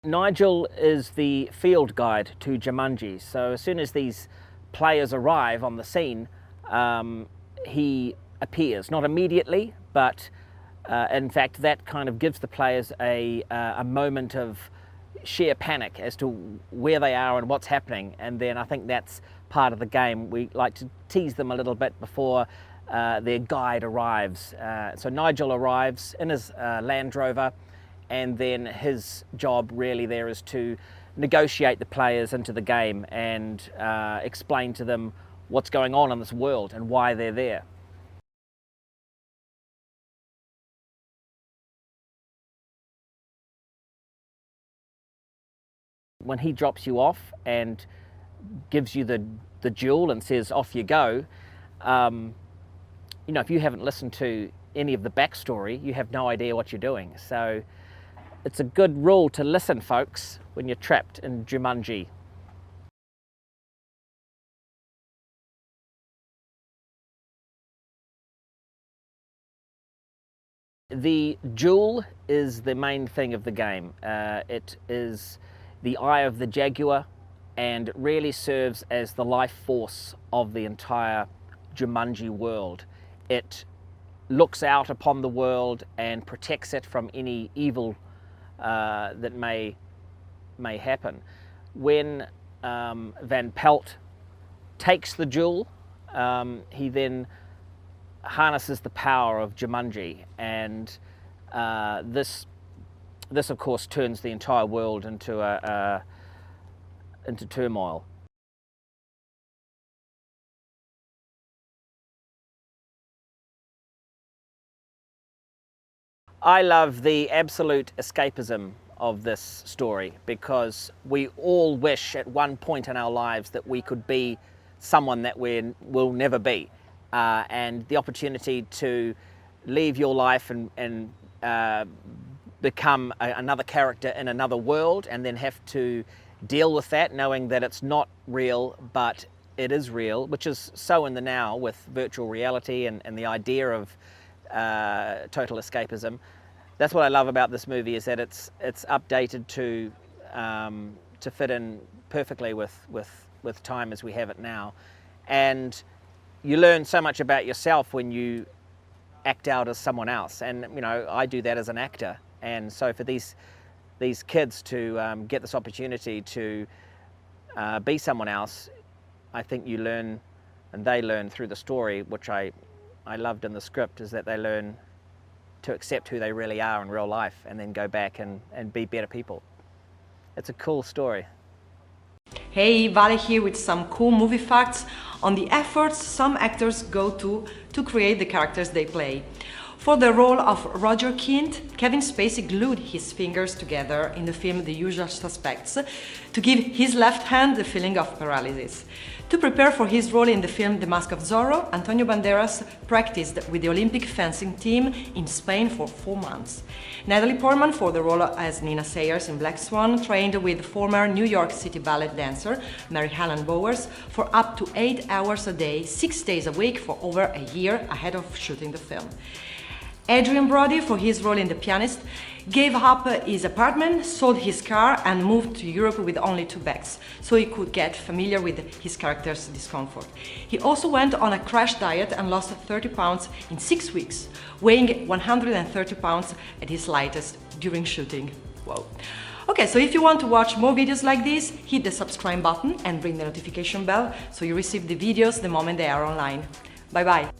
Nigel is the field guide to Jumanji, so as soon as these players arrive on the scene, he appears, not immediately, but in fact that kind of gives the players a moment of sheer panic as to where they are and what's happening, and then I think that's part of the game. We like to tease them a little bit before their guide arrives. So Nigel arrives in his Land Rover, and then his job really there is to negotiate the players into the game and explain to them what's going on in this world and why they're there. When he drops you off and gives you the jewel and says off you go, you know, if you haven't listened to any of the backstory, you have no idea what you're doing. So it's a good rule to listen, folks, when you're trapped in Jumanji. The jewel is the main thing of the game. It is the eye of the jaguar and really serves as the life force of the entire Jumanji world. It looks out upon the world and protects it from any evil that may happen. When Van Pelt takes the jewel, he then harnesses the power of Jumanji, and this of course turns the entire world into turmoil. I love the absolute escapism of this story, because we all wish at one point in our lives that we could be someone that we will never be, and the opportunity to leave your life and become another character in another world, and then have to deal with that knowing that it's not real but it is real, which is so in the now with virtual reality and the idea of total escapism. That's what I love about this movie, is that it's updated to fit in perfectly with time as we have it now, and you learn so much about yourself when you act out as someone else. And you know, I do that as an actor, and so for these kids to get this opportunity to be someone else, I think you learn, and they learn through the story, which I loved in the script, is that they learn to accept who they really are in real life and then go back and be better people. It's a cool story. Hey, Vale here with some cool movie facts on the efforts some actors go to create the characters they play. For the role of Roger Kint, Kevin Spacey glued his fingers together in the film The Usual Suspects to give his left hand the feeling of paralysis. To prepare for his role in the film The Mask of Zorro, Antonio Banderas practiced with the Olympic fencing team in Spain for 4 months. Natalie Portman, for the role as Nina Sayers in Black Swan, trained with former New York City ballet dancer Mary Helen Bowers for up to 8 hours a day, 6 days a week for over a year ahead of shooting the film. Adrian Brody, for his role in The Pianist, gave up his apartment, sold his car and moved to Europe with only 2 bags, so he could get familiar with his character's discomfort. He also went on a crash diet and lost 30 pounds in 6 weeks, weighing 130 pounds at his lightest during shooting. Whoa. Okay, so if you want to watch more videos like this, hit the subscribe button and ring the notification bell so you receive the videos the moment they are online. Bye bye!